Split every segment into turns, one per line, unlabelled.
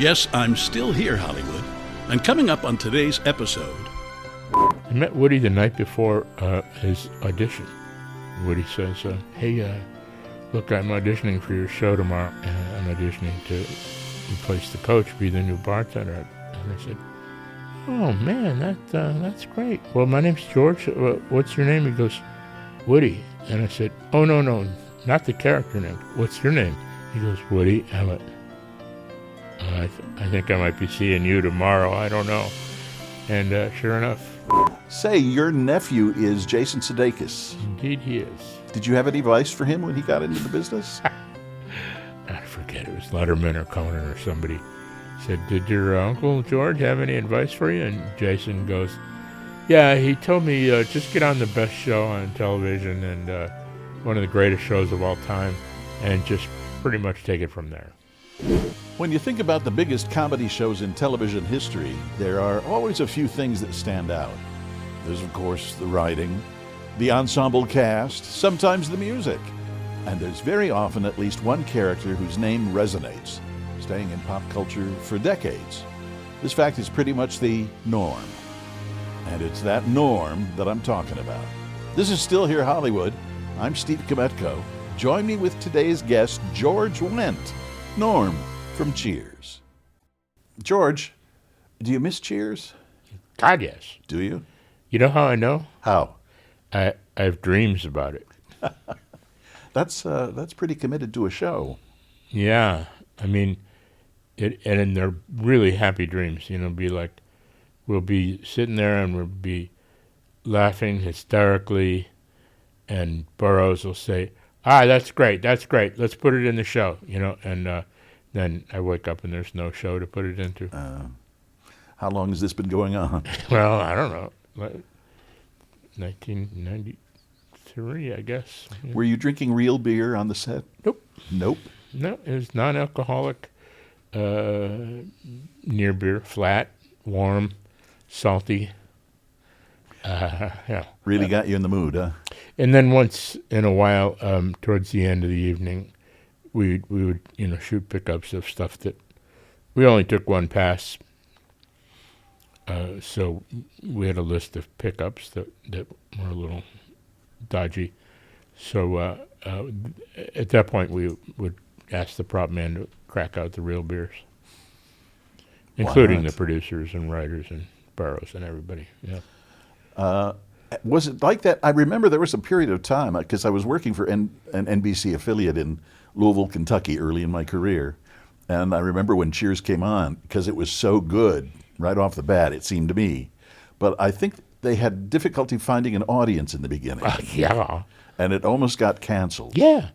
Yes, I'm still here, Hollywood. And coming up on today's episode...
I met Woody the night before his audition. Woody says, hey, look, I'm auditioning for your show tomorrow. I'm auditioning to replace the coach, be the new bartender. And I said, oh, man, that's great. Well, my name's George. What's your name? He goes, Woody. And I said, oh, no, not the character name. What's your name? He goes, Woody. I went, I think I might be seeing you tomorrow. I don't know. And sure enough.
Say, your nephew is Jason Sudeikis.
Indeed he is.
Did you have any advice for him when he got into the business?
I forget. It was Letterman or Conan or somebody said, did your Uncle George have any advice for you? And Jason goes, yeah, he told me just get on the best show on television and one of the greatest shows of all time and just pretty much take it from there.
When you think about the biggest comedy shows in television history, there are always a few things that stand out. There's, of course, the writing, the ensemble cast, sometimes the music. And there's very often at least one character whose name resonates, staying in pop culture for decades. This fact is pretty much the norm. And it's that norm that I'm talking about. This is Still Here Hollywood. I'm Steve Kmetko. Join me with today's guest, George Wendt, Norm from Cheers. George, do you miss Cheers?
God, yes.
Do you?
You know how I know?
How?
I have dreams about it.
That's pretty committed to a show.
Yeah. I mean, and they're really happy dreams. You know, be like, we'll be sitting there and we'll be laughing hysterically, and Burroughs will say, that's great, let's put it in the show, you know, and then I wake up and there's no show to put it into.
How long has this been going on?
Well, I don't know, 1993, I guess. Yeah.
Were you drinking real beer on the set?
Nope.
No,
it was non-alcoholic, near beer, flat, warm, salty. Yeah.
Really got you in the mood, huh?
And then once in a while, towards the end of the evening, we would shoot pickups of stuff that we only took one pass. So we had a list of pickups that were a little dodgy. So at that point, we would ask the prop man to crack out the real beers, including the producers and writers and Burroughs and everybody. Yeah.
Was it like that? I remember there was a period of time, because I was working for an NBC affiliate in Louisville, Kentucky early in my career. And I remember when Cheers came on, because it was so good right off the bat, it seemed to me. But I think they had difficulty finding an audience in the beginning.
Yeah.
And it almost got canceled.
Yeah.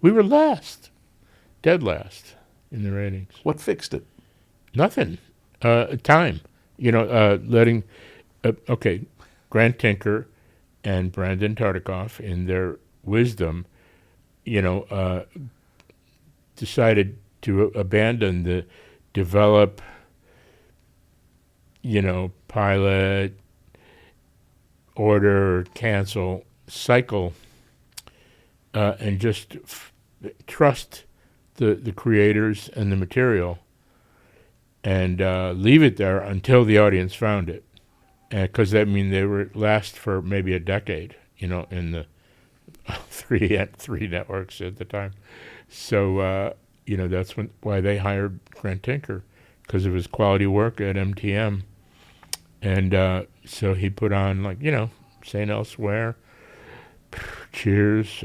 We were last, dead last in the ratings.
What fixed it?
Nothing. Time. Letting... okay, Grant Tinker and Brandon Tartikoff, in their wisdom, decided to abandon the develop, pilot, order, cancel cycle, and just trust the creators and the material and leave it there until the audience found it. Because they were last for maybe a decade, in the three networks at the time. So, that's why they hired Grant Tinker, because of his quality work at MTM. And so he put on, St. Elsewhere, Cheers,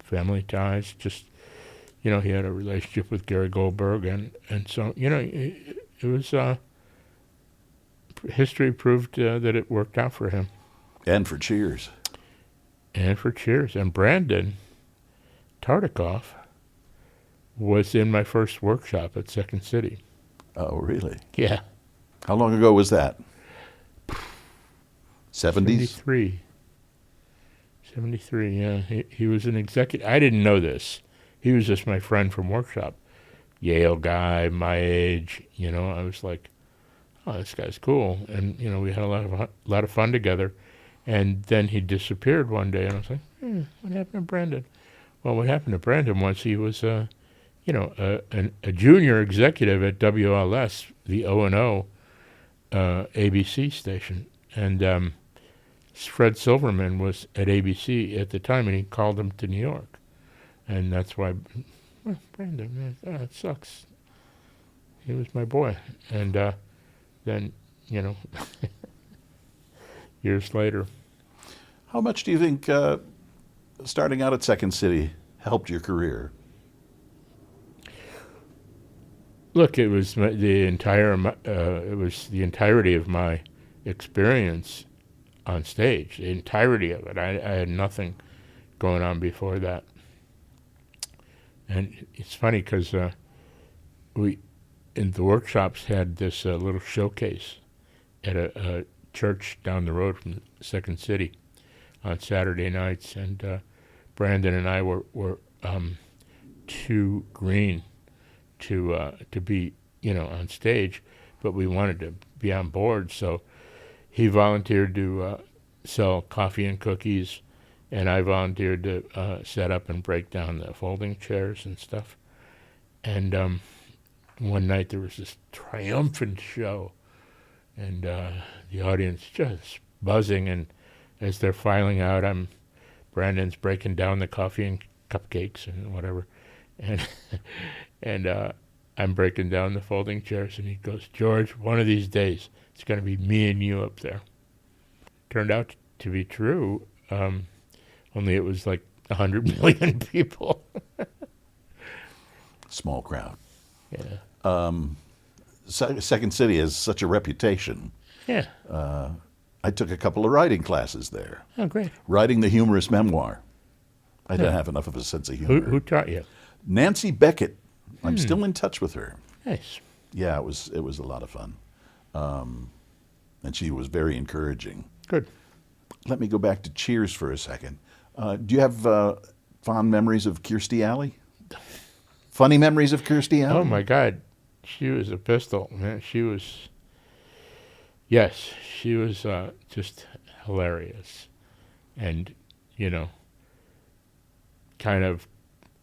Family Ties. Just, he had a relationship with Gary Goldberg. And so, it was... history proved that it worked out for him.
And for Cheers.
And Brandon Tartikoff was in my first workshop at Second City.
Oh, really?
Yeah.
How long ago was that? 70s?
73, yeah. He was an executive. I didn't know this. He was just my friend from workshop. Yale guy, my age. I was like, oh, this guy's cool. And, we had a lot of fun together. And then he disappeared one day, and I was like, what happened to Brandon? Well, what happened to Brandon was he was, a junior executive at WLS, the O&O ABC station. And Fred Silverman was at ABC at the time, and he called him to New York. And that's why, well, Brandon, it sucks. He was my boy. And then, years later.
How much do you think starting out at Second City helped your career?
Look, it was the entirety of my experience on stage, the entirety of it. I had nothing going on before that. And it's funny because we, in the workshops, had this little showcase at a church down the road from Second City on Saturday nights, and Brandon and I were too green to be on stage, but we wanted to be on board, so he volunteered to sell coffee and cookies, and I volunteered to set up and break down the folding chairs and stuff. And one night there was this triumphant show, and the audience just buzzing, and as they're filing out, Brandon's breaking down the coffee and cupcakes and whatever, and I'm breaking down the folding chairs, and he goes, "George, one of these days, it's going to be me and you up there." Turned out to be true, only it was like 100 million people.
Small crowd.
Yeah.
Second City has such a reputation.
Yeah.
I took a couple of writing classes there.
Oh, great.
Writing the humorous memoir. I didn't have enough of a sense of humor.
Who taught you?
Nancy Beckett. I'm still in touch with her.
Nice.
Yeah, it was a lot of fun. And she was very encouraging.
Good.
Let me go back to Cheers for a second. Do you have fond memories of Kirstie Alley? Funny memories of Kirstie Alley?
Oh, my God. She was a pistol, man. She was just hilarious. And, kind of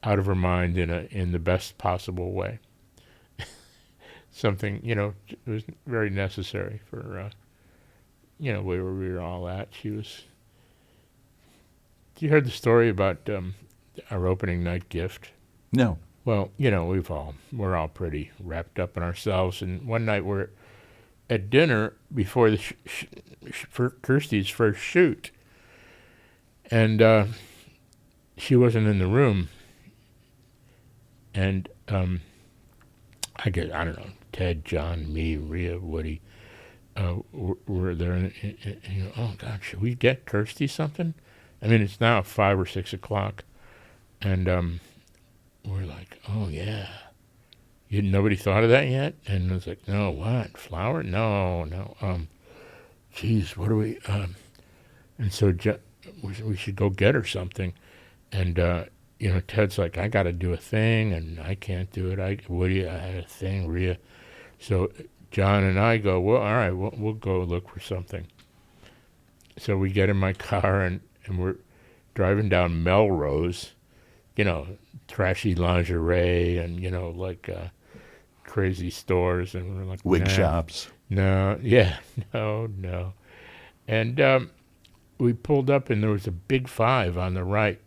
out of her mind in the best possible way. Something, it was very necessary for, where we were all at. You heard the story about our opening night gift?
No.
Well, we're all pretty wrapped up in ourselves, and one night we're at dinner before the for Kirstie's first shoot, and she wasn't in the room, and I don't know, Ted, John, me, Rhea, Woody, were there, and oh God, should we get Kirstie something? I mean, it's now 5 or 6 o'clock, and we're like, oh yeah, nobody thought of that yet? And it's like, no, what, flour? No, geez, what do we? And so we should go get her something, and Ted's like, I got to do a thing, and I can't do it. Woody, I had a thing, Rhea. So John and I go, well, all right, we'll go look for something. So we get in my car, and we're driving down Melrose, trashy lingerie and, crazy stores. And we're like,
wig shops.
No. And we pulled up, and there was a Big Five on the right,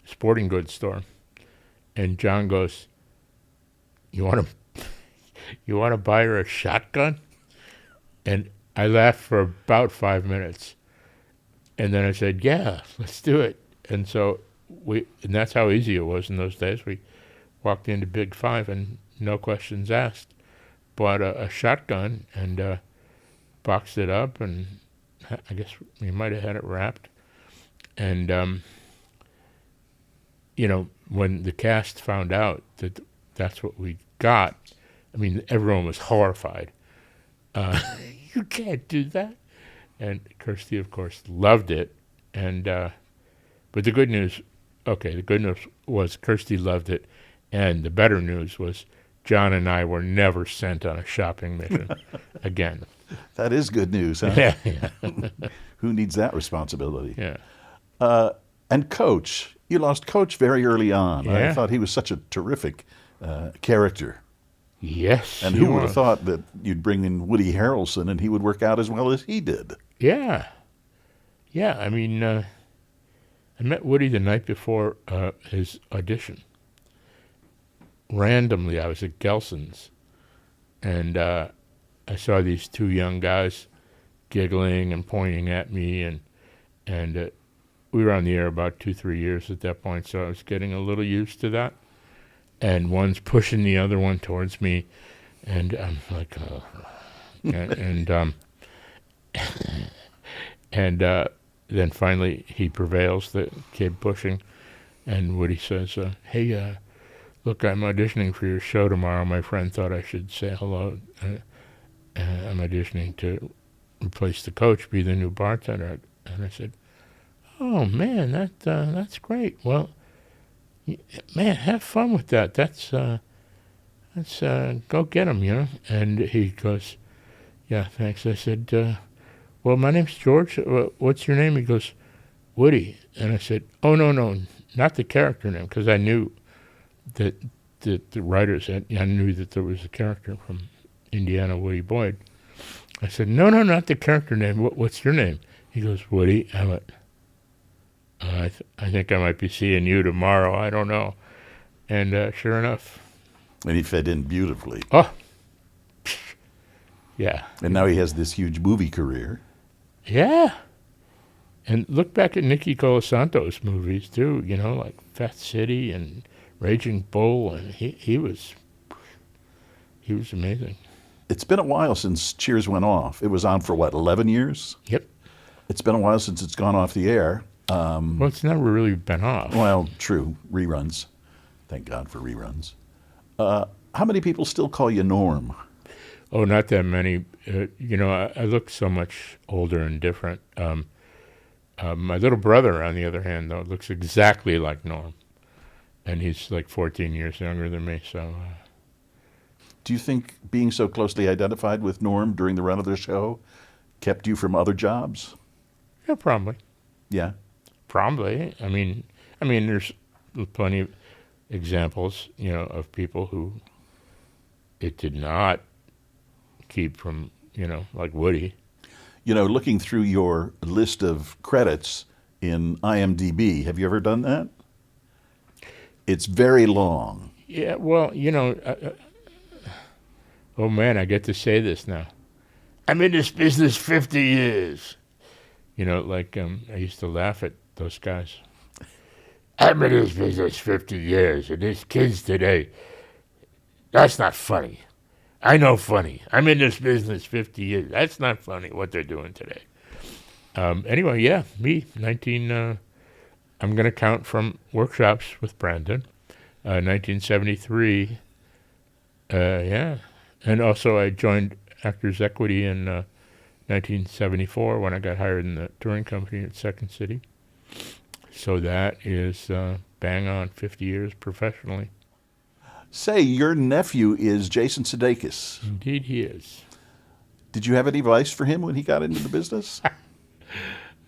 sporting goods store. And John goes, you want to buy her a shotgun? And I laughed for about 5 minutes. And then I said, yeah, let's do it. And so and that's how easy it was in those days. We walked into Big Five and no questions asked, bought a shotgun and boxed it up, and I guess we might have had it wrapped. And, when the cast found out that that's what we got, I mean, everyone was horrified. You can't do that. And Kirstie, of course, loved it. And but the good news was Kirstie loved it. And the better news was John and I were never sent on a shopping mission again.
That is good news, huh?
Yeah.
Who needs that responsibility?
Yeah.
And Coach. You lost Coach very early on.
Yeah.
I thought he was such a terrific character.
Yes.
And who would have thought that you'd bring in Woody Harrelson and he would work out as well as he did?
Yeah. Yeah, I mean, I met Woody the night before his audition. Randomly, I was at Gelson's, and I saw these two young guys giggling and pointing at me, and we were on the air about 2-3 years at that point, so I was getting a little used to that. And one's pushing the other one towards me, and I'm like, and then finally he prevails, the kid pushing, and Woody says, "Hey, look, I'm auditioning for your show tomorrow. My friend thought I should say hello. I'm auditioning to replace the coach, be the new bartender." And I said, "Oh man, that's great. Well, man, have fun with that. That's go get him, you know." And he goes, "Yeah, thanks." I said, "Well, my name's George. What's your name?" He goes, "Woody." And I said, "Oh, no, not the character name," because I knew that the writers I knew that there was a character from Indiana, Woody Boyd. I said, "No, not the character name. What's your name?" He goes, "Woody." I went, I think I might be seeing you tomorrow. I don't know. And sure enough.
And he fit in beautifully.
Oh, yeah.
And now he has this huge movie career.
Yeah. And look back at Nicky Colasanto's movies, too, you know, like Fat City and Raging Bull. And he was amazing.
It's been a while since Cheers went off. It was on for, 11 years?
Yep.
It's been a while since it's gone off the air.
Well, it's never really been off.
Well, true. Reruns. Thank God for reruns. How many people still call you Norm?
Oh, not that many. You know, I look so much older and different. My little brother, on the other hand, though, looks exactly like Norm. And he's like 14 years younger than me, so...
Do you think being so closely identified with Norm during the run of the show kept you from other jobs?
Yeah, probably.
Yeah?
Probably. I mean, there's plenty of examples, you know, of people who it did not keep from, you know, like Woody.
You know, looking through your list of credits in IMDb, have you ever done that? It's very long.
Yeah, well, you know, oh man, I get to say this now. I'm in this business 50 years. You know, like I used to laugh at those guys. I'm in this business 50 years, and these kids today, that's not funny. I know funny. I'm in this business 50 years. That's not funny, what they're doing today. Anyway, yeah, me, 19, I'm going to count from workshops with Brandon, 1973, yeah. And also I joined Actors Equity in 1974 when I got hired in the touring company at Second City. So that is bang on 50 years professionally.
Say, your nephew is Jason Sudeikis.
Indeed he is.
Did you have any advice for him when he got into the business?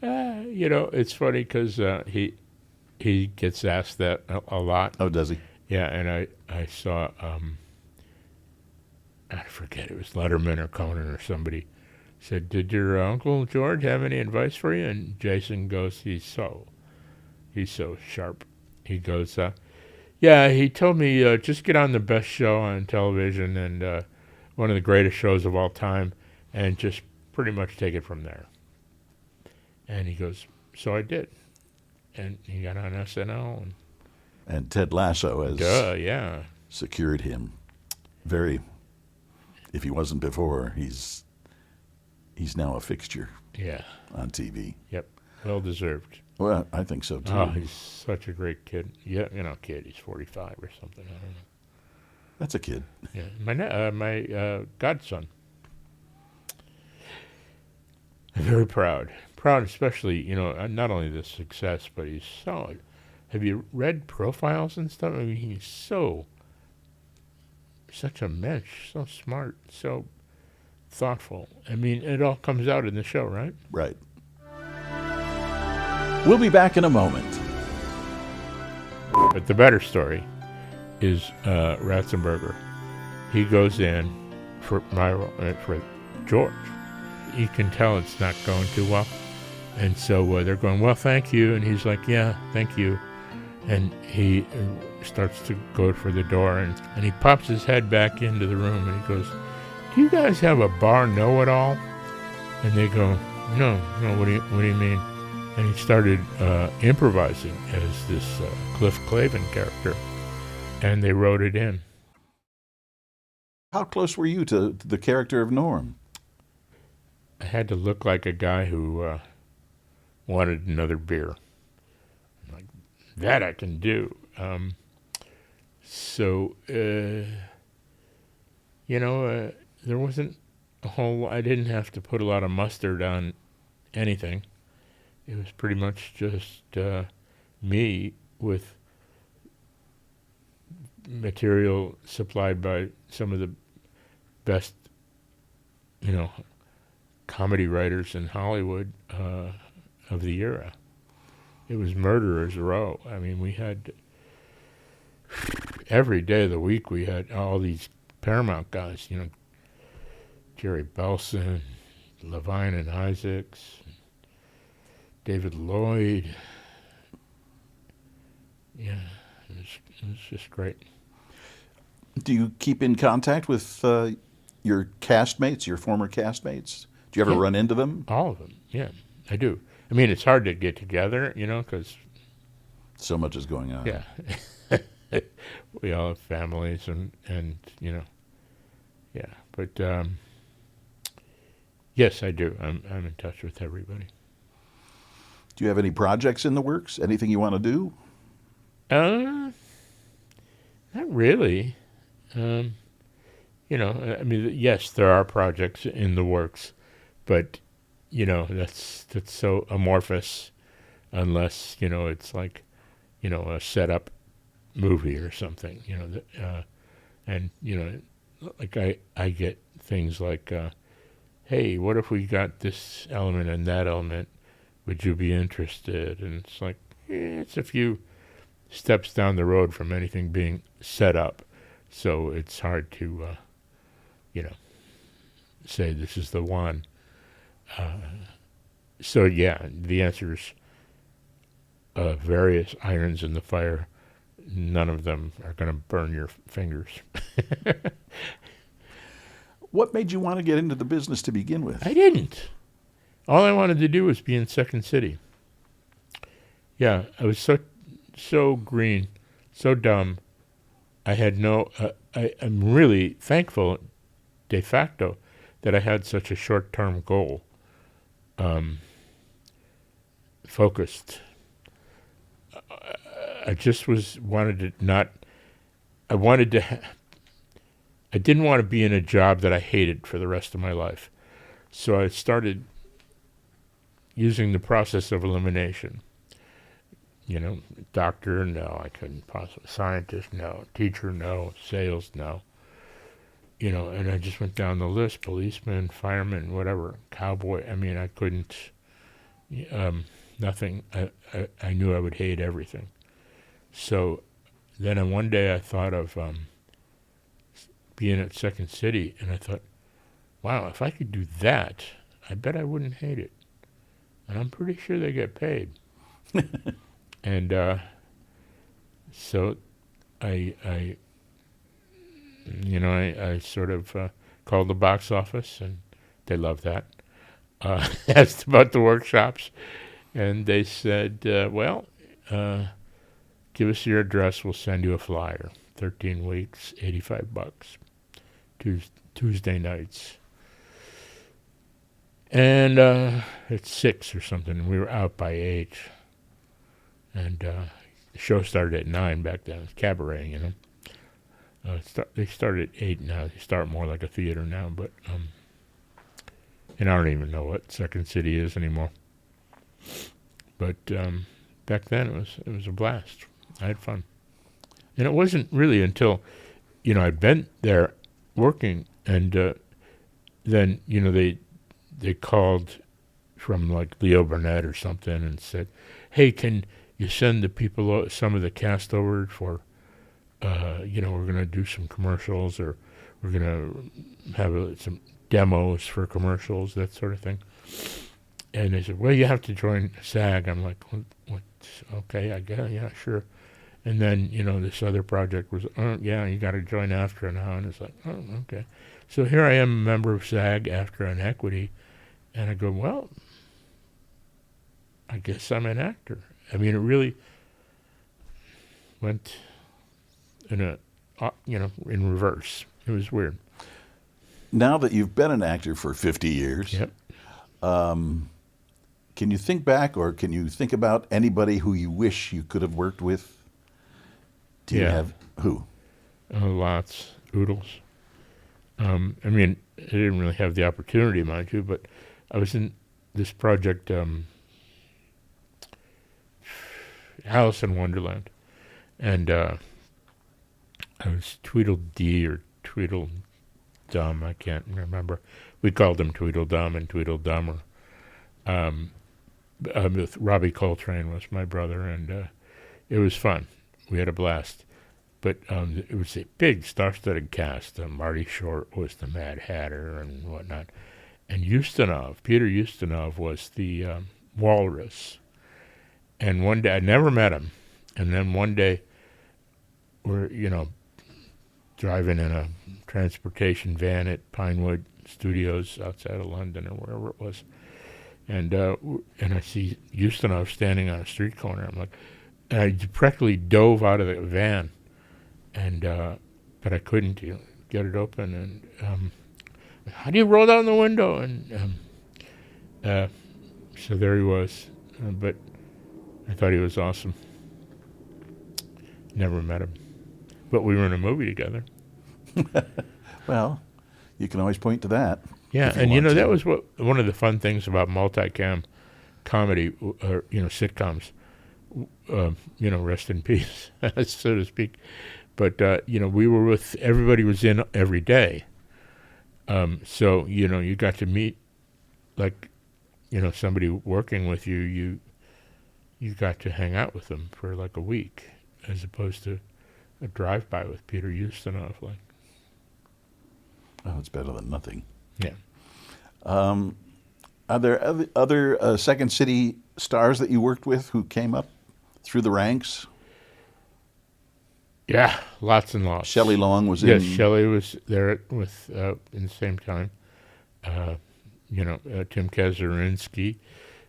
You know, it's funny because he gets asked that a lot.
Oh, does he?
Yeah, and I saw, I forget, it was Letterman or Conan or somebody said, "Did your Uncle George have any advice for you?" And Jason goes, he's so sharp. He goes, yeah, he told me, just get on the best show on television and one of the greatest shows of all time and just pretty much take it from there. And he goes, so I did. And he got on SNL.
And Ted Lasso has
yeah.
secured him. Very, if he wasn't before, he's now a fixture.
Yeah.
On TV.
Yep. Well deserved.
Well, I think so too.
Oh, he's such a great kid. Yeah, you know, kid. He's 45 or something. I don't know.
That's a kid.
Yeah, my godson. I'm very proud. Proud, especially, you know, not only the success, but he's so. Have you read profiles and stuff? I mean, he's such a mensch, so smart, so thoughtful. I mean, it all comes out in the show, right?
Right. We'll be back in a moment.
But the better story is Ratzenberger. He goes in for for George. You can tell it's not going too well. And so they're going, well, thank you. And he's like, yeah, thank you. And he starts to go for the door, and he pops his head back into the room, and he goes, do you guys have a bar know-it-all? And they go, no, what do you mean? And he started improvising as this Cliff Clavin character, and they wrote it in.
How close were you to the character of Norm?
I had to look like a guy who wanted another beer. Like, that I can do. There wasn't I didn't have to put a lot of mustard on anything. It was pretty much just me with material supplied by some of the best, comedy writers in Hollywood of the era. It was Murderers Row. I mean, we had every day of the week we had all these Paramount guys, Jerry Belson, Levine and Isaacs, David Lloyd. Yeah, it was just great.
Do you keep in contact with your castmates, your former castmates? Do you ever run into them?
All of them, yeah, I do. I mean, it's hard to get together, because
so much is going on.
Yeah. We all have families and yeah. But yes, I do. I'm in touch with everybody.
Do you have any projects in the works? Anything you want to do?
Not really. I mean, yes, there are projects in the works, but that's so amorphous, unless it's like a setup movie or something. Like I get things like, hey, what if we got this element and that element? Would you be interested? And it's like, it's a few steps down the road from anything being set up. So it's hard to, say this is the one. So yeah, the answer is various irons in the fire. None of them are going to burn your fingers.
What made you want to get into the business to begin with?
I didn't. All I wanted to do was be in Second City. Yeah, I was so green, so dumb. I had I'm really thankful, de facto, that I had such a short-term goal. Focused. I just I didn't want to be in a job that I hated for the rest of my life. So I started using the process of elimination. Doctor, no, I couldn't possibly. Scientist, no. Teacher, no. Sales, no. And I just went down the list: policeman, fireman, whatever, cowboy. I mean, I couldn't. Nothing. I knew I would hate everything. So then one day I thought of being at Second City, and I thought, wow, if I could do that, I bet I wouldn't hate it. And I'm pretty sure they get paid. And so I sort of called the box office, and they love that. Asked about the workshops, and they said, give us your address, we'll send you a flyer. 13 weeks, $85. Tuesday nights. And it's 6 or something. We were out by 8. And the show started at 9 back then. It was cabaret, they started at 8 now. They start more like a theater now. But and I don't even know what Second City is anymore. But back then it was a blast. I had fun. And it wasn't really until, I'd been there working, and then, they called from like Leo Burnett or something and said, hey, can you send the people, some of the cast over for we're going to do some commercials, or we're going to have some demos for commercials, that sort of thing. And they said, well, you have to join SAG. I'm like, what? Okay, I guess, yeah, sure. And then, this other project was, oh, yeah, you got to join AFTRA now. And it's like, oh, okay. So here I am, a member of SAG, AFTRA, and Equity. And I go, well, I guess I'm an actor. I mean, it really went in in reverse. It was weird.
Now that you've been an actor for 50 years,
Yep.
Can you think back, or can you think about anybody who you wish you could have worked with? Do you have who?
Lots. Oodles. I mean, I didn't really have the opportunity, mind you, but I was in this project, Alice in Wonderland, and I was Tweedledee or Tweedledum, I can't remember. We called him Tweedledum and Tweedledummer. With Robbie Coltrane was my brother, and it was fun. We had a blast. But it was a big star-studded cast. Marty Short was the Mad Hatter and whatnot. And Peter Ustinov was the Walrus. And one day, I never met him. And then one day, we're, driving in a transportation van at Pinewood Studios outside of London or wherever it was. And I see Ustinov standing on a street corner. I'm like, and I practically dove out of the van, and but I couldn't get it open. And how do you roll down the window? And so there he was. But I thought he was awesome. Never met him, but we were in a movie together.
Well, you can always point to that.
Yeah, and that was one of the fun things about multicam comedy, or sitcoms. Rest in peace, so to speak. But we were with everybody was in every day. So you got to meet, like, somebody working with you. You got to hang out with them for like a week, as opposed to a drive-by with Peter Ustinov. Like,
oh, it's better than nothing.
Yeah.
Are there other Second City stars that you worked with who came up through the ranks?
Yeah, lots and lots.
Shelley Long was in.
Yes, Shelley was there with in the same time. Tim Kazurinsky,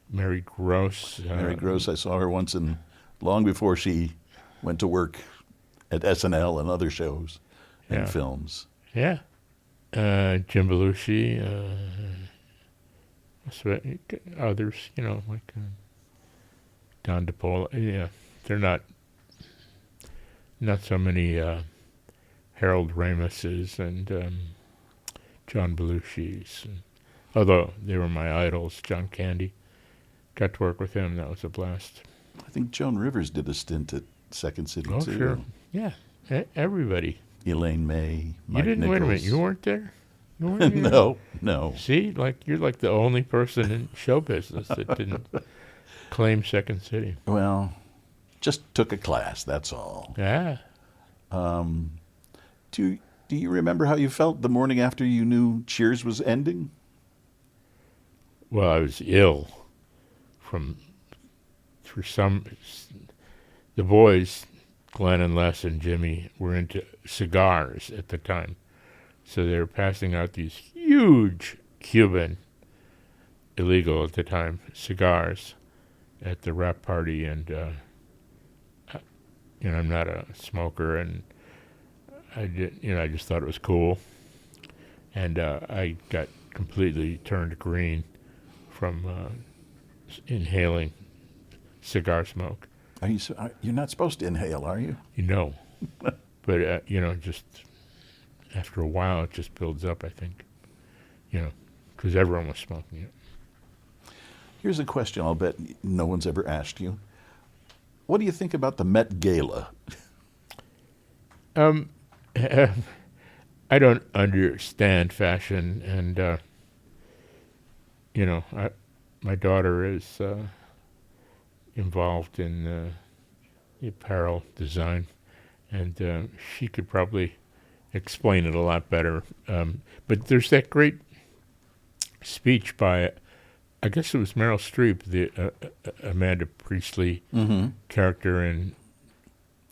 Mary Gross.
Mary Gross, I saw her once long before she went to work at SNL and other shows and films.
Yeah. Jim Belushi, others, like Don DePola. Yeah, they're not so many Harold Ramises and John Belushis. Although they were my idols. John Candy, got to work with him. That was a blast.
I think Joan Rivers did a stint at Second City too.
Oh, sure. Yeah, everybody.
Elaine May, Mike
You didn't.
Nichols.
Wait a minute. You weren't there. You weren't there?
No.
See, you're like the only person in show business that didn't claim Second City.
Well, just took a class. That's all.
Yeah.
Do you remember how you felt the morning after you knew Cheers was ending?
Well, I was ill the boys, Glenn and Les and Jimmy, were into cigars at the time. So they were passing out these huge Cuban, illegal at the time, cigars at the wrap party. And, I'm not a smoker, and I just thought it was cool. And I got completely turned green from inhaling cigar smoke.
You're not supposed to inhale, are you?
But just after a while, it just builds up, I think. Because everyone was smoking it.
Here's a question I'll bet no one's ever asked you. What do you think about the Met Gala?
I don't understand fashion, and my daughter is involved in the apparel design, and she could probably explain it a lot better. But there's that great speech by, I guess it was Meryl Streep, the Amanda Priestley character in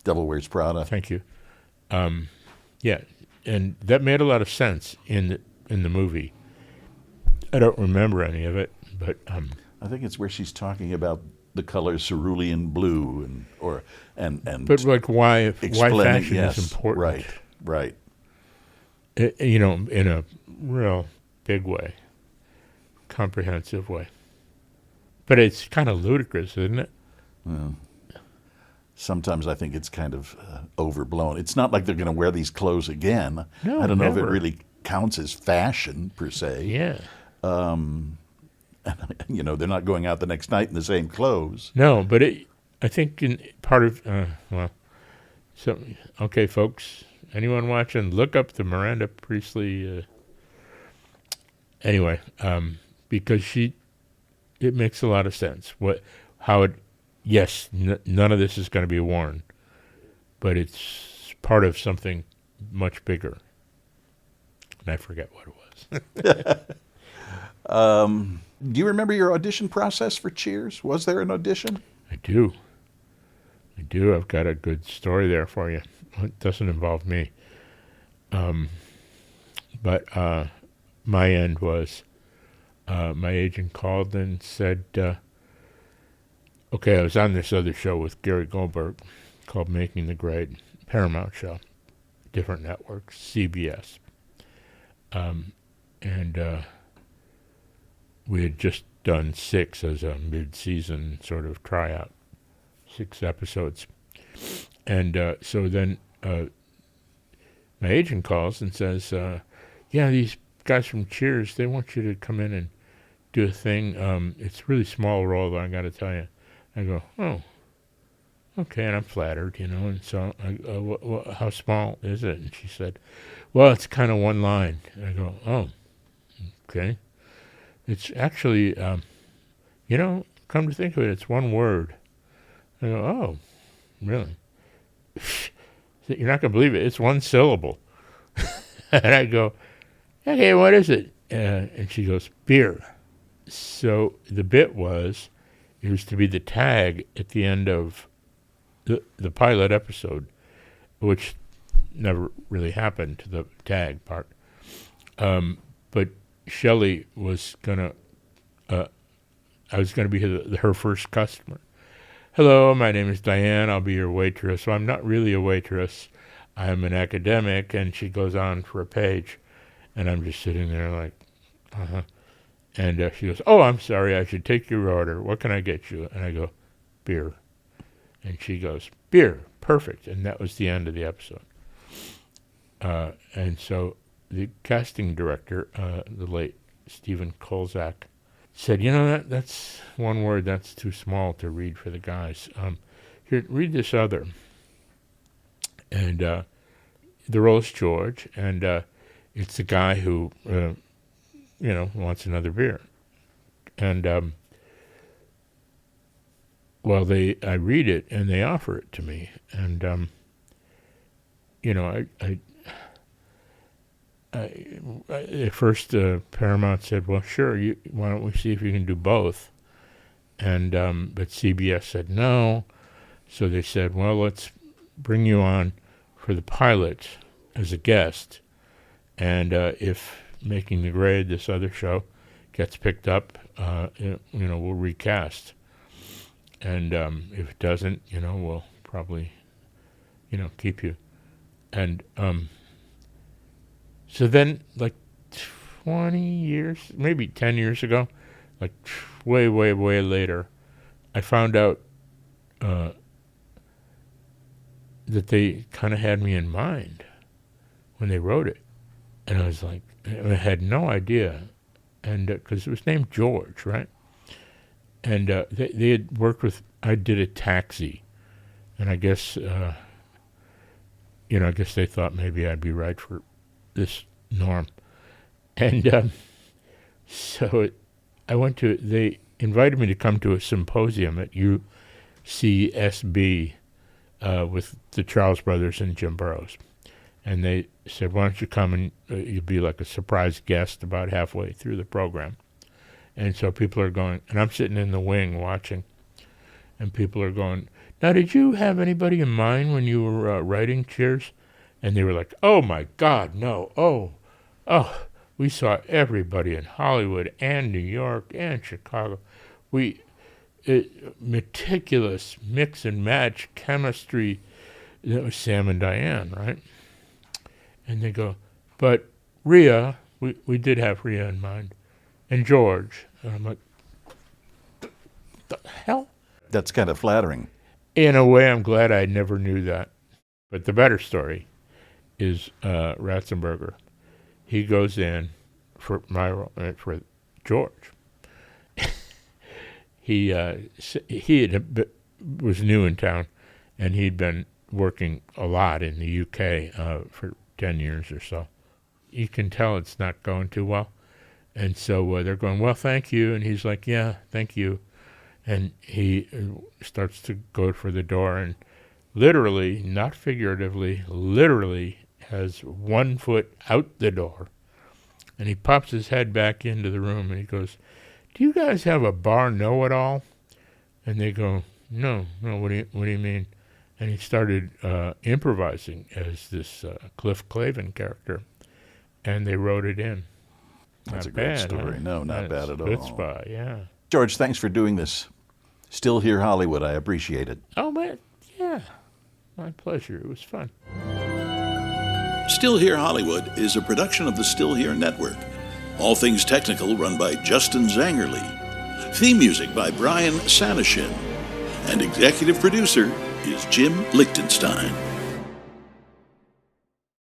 Devil Wears Prada.
Thank you. Yeah, and that made a lot of sense in the movie. I don't remember any of it, but
I think it's where she's talking about the color cerulean blue and
but like why fashion
yes,
is important,
right.
In a real big way, comprehensive way. But it's kind of ludicrous, isn't it?
Well, sometimes I think it's kind of overblown. It's not like they're going to wear these clothes again.
No,
I don't know
never.
if it really counts as fashion per se.
Yeah.
They're not going out the next night in the same clothes.
No, but I think in part of okay, folks, anyone watching, look up the Miranda Priestley. Anyway, because it makes a lot of sense. Yes, none of this is going to be worn, but it's part of something much bigger. And I forget what it was.
Do you remember your audition process for Cheers? Was there an audition?
I do. I've got a good story there for you. It doesn't involve me. But my end was my agent called and said, okay, I was on this other show with Gary Goldberg called Making the Grade, Paramount show, different networks, CBS. And we had just done 6 as a mid-season sort of tryout, 6 episodes. And so then my agent calls and says, yeah, these guys from Cheers, they want you to come in and do a thing. It's a really small role, though, I got to tell you. I go, oh, okay, and I'm flattered, and so I go, how small is it? And she said, well, it's kind of one line. And I go, oh, okay. It's actually, come to think of it, it's one word. I go, oh, really? You're not going to believe it. It's one syllable. And I go, okay, what is it? And she goes, beer. So the bit was, it was to be the tag at the end of the pilot episode, which never really happened to the tag part. But Shelley was going to, I was going to be her first customer. Hello, my name is Diane. I'll be your waitress. So I'm not really a waitress. I'm an academic. And she goes on for a page. And I'm just sitting there like, uh-huh. And she goes, oh, I'm sorry. I should take your order. What can I get you? And I go, beer. And she goes, beer. Perfect. And that was the end of the episode. And so the casting director, the late Stephen Kolzak, said, that's one word that's too small to read for the guys. Here, read this other. And the role is George, and it's the guy who, wants another beer. And, I read it, and they offer it to me. And, at first, Paramount said, well, sure, why don't we see if you can do both? And but CBS said no. So they said, well, let's bring you on for the pilot as a guest. And if Making the Grade, this other show, gets picked up, we'll recast. And if it doesn't, we'll probably, keep you. And so then, like 20 years, maybe 10 years ago, like way, way, way later, I found out that they kind of had me in mind when they wrote it. And I was like, I had no idea. And because it was named George, right? And they had worked with, I did a Taxi. And I guess, I guess they thought maybe I'd be right for this norm. And so they invited me to come to a symposium at UCSB with the Charles Brothers and Jim Burroughs. And they said, why don't you come and you'll be like a surprise guest about halfway through the program. And so people are going, and I'm sitting in the wing watching, and people are going, now did you have anybody in mind when you were writing Cheers? And they were like, oh my God, no, oh, we saw everybody in Hollywood and New York and Chicago. Meticulous mix and match chemistry. That was Sam and Diane, right? And they go, but Rhea, we did have Rhea in mind, and George. And I'm like, the hell?
That's kind of flattering.
In a way, I'm glad I never knew that. But the better story is Ratzenberger. He goes in for my role, for George. He was new in town, and he'd been working a lot in the UK for 10 years or so. You can tell it's not going too well. And so they're going, well, thank you. And he's like, yeah, thank you. And he starts to go for the door and literally, not figuratively, literally has 1 foot out the door. And he pops his head back into the room and he goes, do you guys have a bar know-it-all? And they go, no, what do you mean? And he started improvising as this Cliff Clavin character, and they wrote it in.
That's
not
a great
bad,
story.
Huh?
No, not bad at all.
Chutzpah, yeah.
George, thanks for doing this. Still Here Hollywood. I appreciate it.
Oh, man, yeah. My pleasure. It was fun.
Still Here Hollywood is a production of the Still Here Network. All things technical run by Justin Zangerle. Theme music by Brian Sanishin. And executive producer is Jim Lichtenstein.